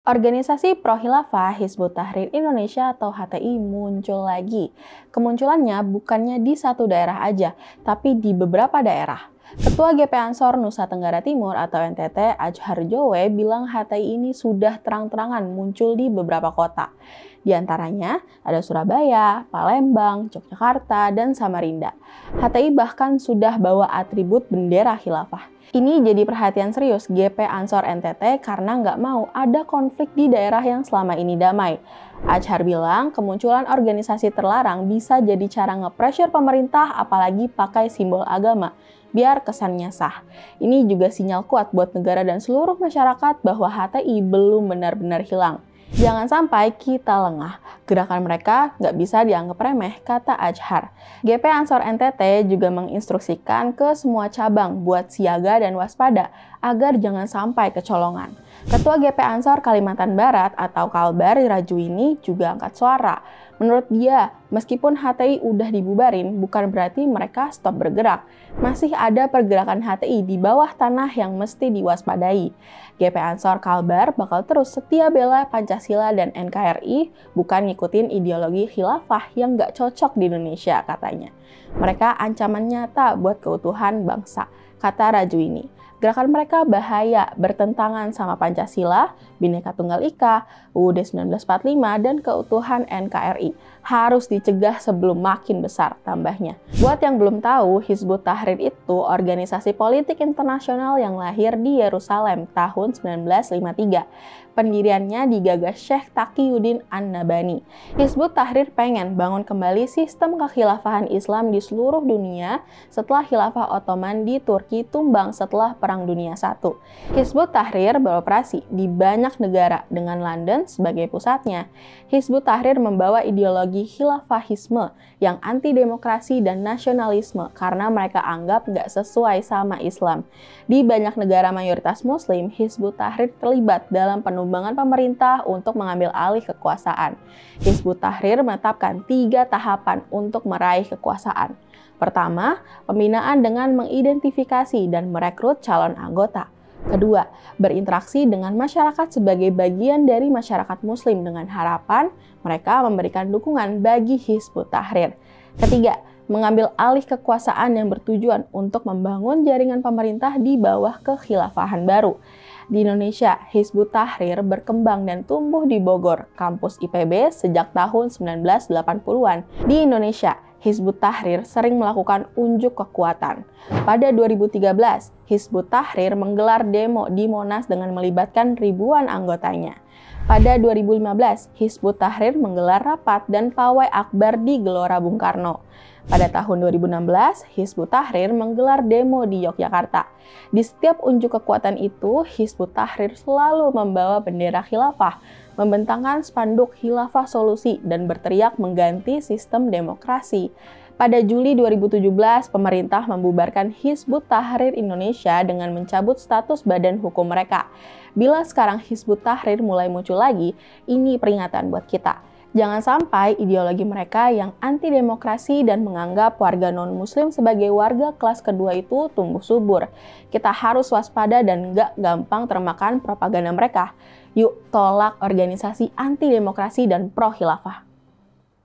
Organisasi Pro-Khilafah Hizbut Tahrir Indonesia atau HTI muncul lagi. Kemunculannya bukannya di satu daerah aja, tapi di beberapa daerah. Ketua GP Ansor Nusa Tenggara Timur atau NTT Adjhar Joe bilang HTI ini sudah terang-terangan muncul di beberapa kota. Di antaranya ada Surabaya, Palembang, Yogyakarta, dan Samarinda. HTI bahkan sudah bawa atribut bendera khilafah. Ini jadi perhatian serius GP Ansor NTT karena nggak mau ada konflik di daerah yang selama ini damai. Adjhar bilang kemunculan organisasi terlarang bisa jadi cara nge-pressure pemerintah apalagi pakai simbol agama, biar kesannya sah. Ini juga sinyal kuat buat negara dan seluruh masyarakat bahwa HTI belum benar-benar hilang. Jangan sampai kita lengah, gerakan mereka nggak bisa dianggap remeh, kata Adjhar. GP Ansor NTT juga menginstruksikan ke semua cabang buat siaga dan waspada agar jangan sampai kecolongan. Ketua GP Ansor Kalimantan Barat atau Kalbar Rajuini juga angkat suara. Menurut dia, meskipun HTI udah dibubarin, bukan berarti mereka stop bergerak. Masih ada pergerakan HTI di bawah tanah yang mesti diwaspadai. GP Ansor Kalbar bakal terus setia bela Pancasila dan NKRI, bukan ngikutin ideologi khilafah yang nggak cocok di Indonesia, katanya. Mereka ancaman nyata buat keutuhan bangsa, kata Rajuini. Gerakan mereka bahaya, bertentangan sama Pancasila, Bhinneka Tunggal Ika, UUD 1945, dan keutuhan NKRI. Harus dicegah sebelum makin besar, tambahnya. Buat yang belum tahu, Hizbut Tahrir itu organisasi politik internasional yang lahir di Yerusalem tahun 1953. Pendiriannya digagas Syekh Taqiyuddin An-Nabhani. Hizbut Tahrir pengen bangun kembali sistem kekhilafahan Islam di seluruh dunia setelah Khilafah Ottoman di Turki tumbang setelah Perang Dunia I. Hizbut Tahrir beroperasi di banyak negara dengan London sebagai pusatnya. Hizbut Tahrir membawa ideologi khilafahisme yang anti-demokrasi dan nasionalisme karena mereka anggap nggak sesuai sama Islam. Di banyak negara mayoritas Muslim, Hizbut Tahrir terlibat dalam penumbangan pemerintah untuk mengambil alih kekuasaan. Hizbut Tahrir menetapkan 3 tahapan untuk meraih kekuasaan. Pertama, pembinaan dengan mengidentifikasi dan merekrut calon anggota. Kedua, berinteraksi dengan masyarakat sebagai bagian dari masyarakat Muslim dengan harapan mereka memberikan dukungan bagi Hizbut Tahrir. Ketiga, mengambil alih kekuasaan yang bertujuan untuk membangun jaringan pemerintah di bawah kekhilafahan baru. Di Indonesia, Hizbut Tahrir berkembang dan tumbuh di Bogor, kampus IPB sejak tahun 1980-an. Di Indonesia, Hizbut Tahrir sering melakukan unjuk kekuatan. Pada 2013, Hizbut Tahrir menggelar demo di Monas dengan melibatkan ribuan anggotanya. Pada 2015, Hizbut Tahrir menggelar rapat dan pawai akbar di Gelora Bung Karno. Pada tahun 2016, Hizbut Tahrir menggelar demo di Yogyakarta. Di setiap unjuk kekuatan itu, Hizbut Tahrir selalu membawa bendera khilafah, membentangkan spanduk khilafah solusi, dan berteriak mengganti sistem demokrasi. Pada Juli 2017, pemerintah membubarkan Hizbut Tahrir Indonesia dengan mencabut status badan hukum mereka. Bila sekarang Hizbut Tahrir mulai muncul lagi, ini peringatan buat kita. Jangan sampai ideologi mereka yang anti-demokrasi dan menganggap warga non-muslim sebagai warga kelas kedua itu tumbuh subur. Kita harus waspada dan gak gampang termakan propaganda mereka. Yuk tolak organisasi anti-demokrasi dan pro-khilafah.